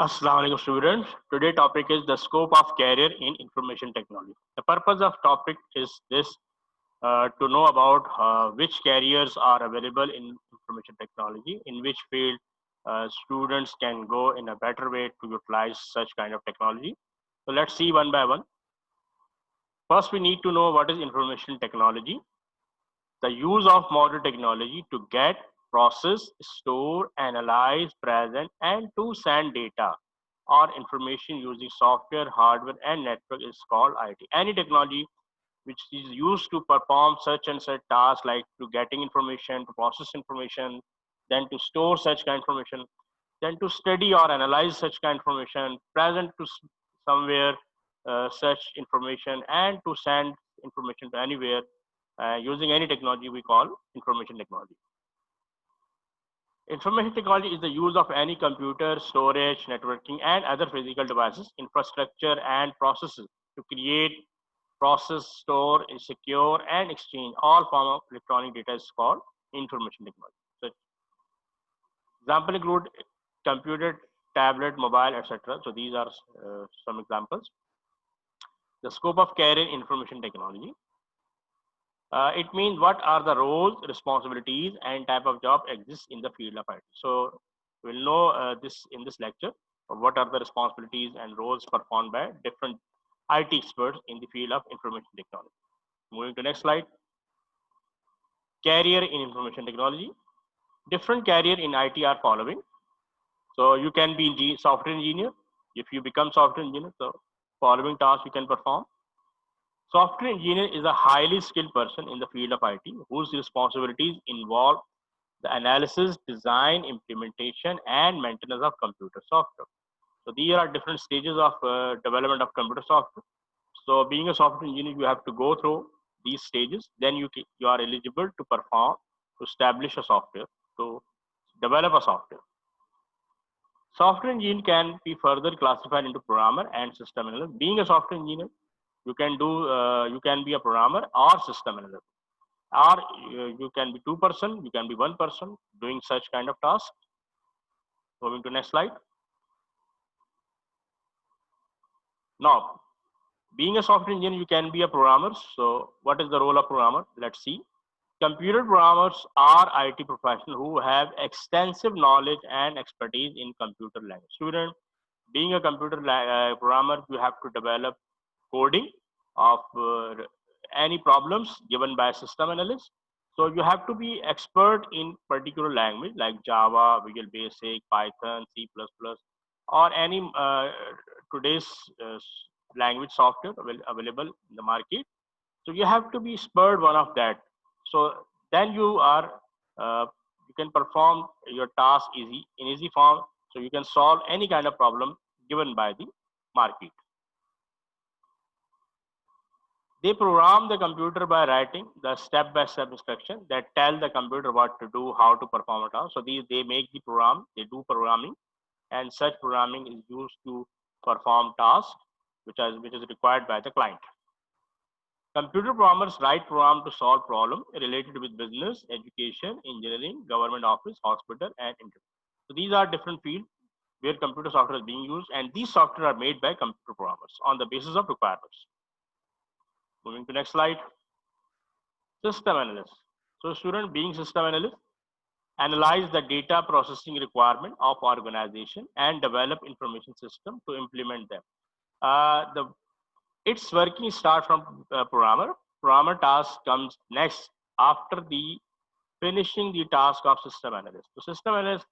Assalamu alaikum students. Today topic is the scope of career in information technology. The purpose of topic is this to know about which careers are available in information technology, in which field students can go in a better way to utilize such kind of technology. So let's see one by one. First, we need to know what is information technology. The use of modern technology to get, process, store, analyze, present, and to send data or information using software, hardware, and network is called IT. Any technology which is used to perform such and such tasks like to getting information, to process information, then to store such kind of information, then to study or analyze such kind of information, present to somewhere such information, and to send information to anywhere using any technology we call information technology. Information technology is the use of any computer, storage, networking, and other physical devices, infrastructure, and processes to create, process, store, secure, and exchange all form of electronic data is called information technology. So example include computer, tablet, mobile, etc. So these are some examples. The scope of career in information technology. It means what are the roles, responsibilities, and type of job exists in the field of IT. So we'll know this in this lecture. What are the responsibilities and roles performed by different IT experts in the field of information technology. Moving to next slide. Career in information technology. Different career in IT are following. So you can be software engineer. If you become software engineer, so following tasks you can perform. Software engineer is a highly skilled person in the field of IT whose responsibilities involve the analysis, design, implementation, and maintenance of computer software. So these are different stages of development of computer software. So being a software engineer, you have to go through these stages. Then you are eligible to perform, to establish a software, to develop a software. Software engineer can be further classified into programmer and system analyst. Being a software engineer, you can be a programmer or system analyst, or you can be two-person, you can be one person doing such kind of task. Moving to next slide. Now, being a software engineer, you can be a programmer. So what is the role of programmer? Let's see. Computer programmers are IT professionals who have extensive knowledge and expertise in computer language. Student, being a computer programmer, you have to develop coding of any problems given by system analyst. So you have to be expert in particular language like Java, Visual Basic, Python, C++, or any today's language software available in the market. So you have to be expert one of that. So then you can perform your task in easy form. So you can solve any kind of problem given by the market. They program the computer by writing the step-by-step instruction that tell the computer what to do, how to perform a task. So they make the program, they do programming, and such programming is used to perform tasks which is required by the client. Computer programmers write program to solve problems related with business, education, engineering, government office, hospital, and internet. So these are different fields where computer software is being used, and these software are made by computer programmers on the basis of requirements. Moving to next slide. System analyst. So student being system analyst, analyze the data processing requirement of organization and develop information system to implement them. The its working start from programmer. Programmer task comes next after the finishing the task of system analyst. So system analyst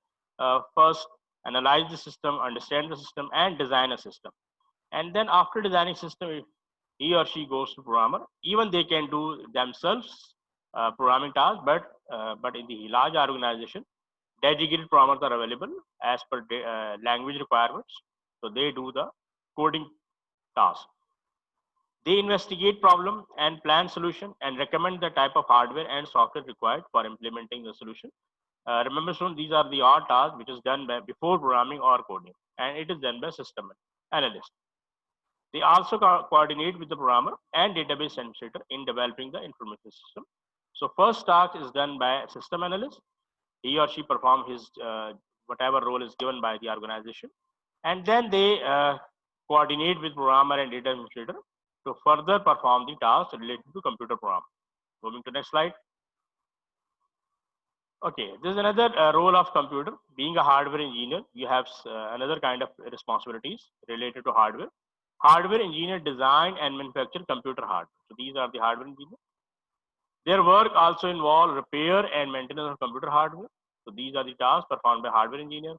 first analyze the system, understand the system, and design a system. And then after designing system, if he or she goes to programmer, even they can do themselves programming tasks, but in the large organization, dedicated programmers are available as per language requirements. So they do the coding task. They investigate problem and plan solution and recommend the type of hardware and software required for implementing the solution. Remember, soon these are the all tasks which is done by before programming or coding, and it is done by system analyst. They also coordinate with the programmer and database administrator in developing the information system. So first task is done by system analyst. He or she perform his whatever role is given by the organization. and then they coordinate with programmer and data administrator to further perform the tasks related to computer program. Moving to next slide. Okay, this is another role of computer. Being a hardware engineer, you have another kind of responsibilities related to hardware. Hardware engineer design and manufacture computer hardware. So these are the hardware engineers. Their work also involve repair and maintenance of computer hardware. So these are the tasks performed by hardware engineer.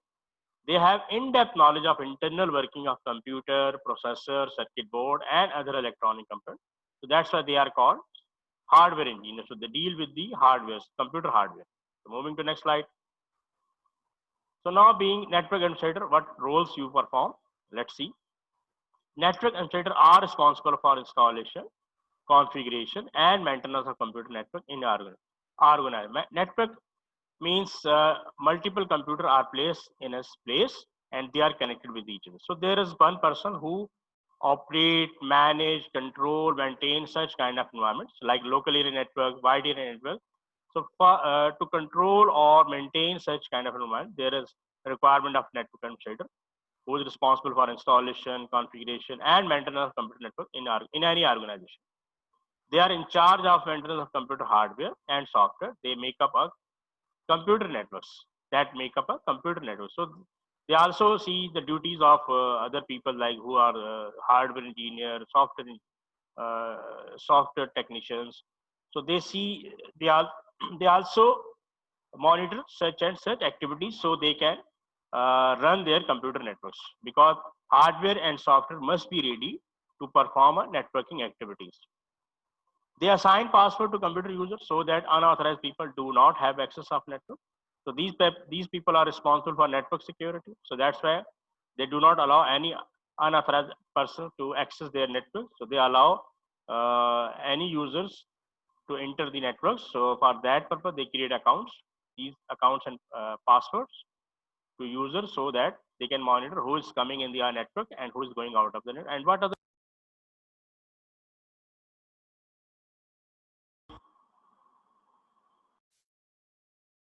They have in-depth knowledge of internal working of computer, processor, circuit board, and other electronic components. So that's why they are called hardware engineers. So they deal with the hardware, computer hardware. So moving to next slide. So now being network administrator, what roles you perform? Let's see. Network administrator are responsible for installation, configuration, and maintenance of computer network in organization. Network means multiple computers are placed in a place and they are connected with each other. So there is one person who operate, manage, control, maintain such kind of environments like local area network, wide area network. So to control or maintain such kind of environment, there is a requirement of network administrator who is responsible for installation, configuration, and maintenance of computer network in any organization. They are in charge of maintenance of computer hardware and software. They make up a computer networks that make up a computer network. So they also see the duties of other people like who are hardware engineer, software technicians. So they see they are they also monitor such and such activities so they can run their computer networks because hardware and software must be ready to perform a networking activities. They assign password to computer users so that unauthorized people do not have access of network. So these people are responsible for network security. So that's why they do not allow any unauthorized person to access their network. So they allow any users to enter the network. So for that purpose, they create accounts, these accounts and passwords to users so that they can monitor who is coming in the network and who is going out of the network and what are the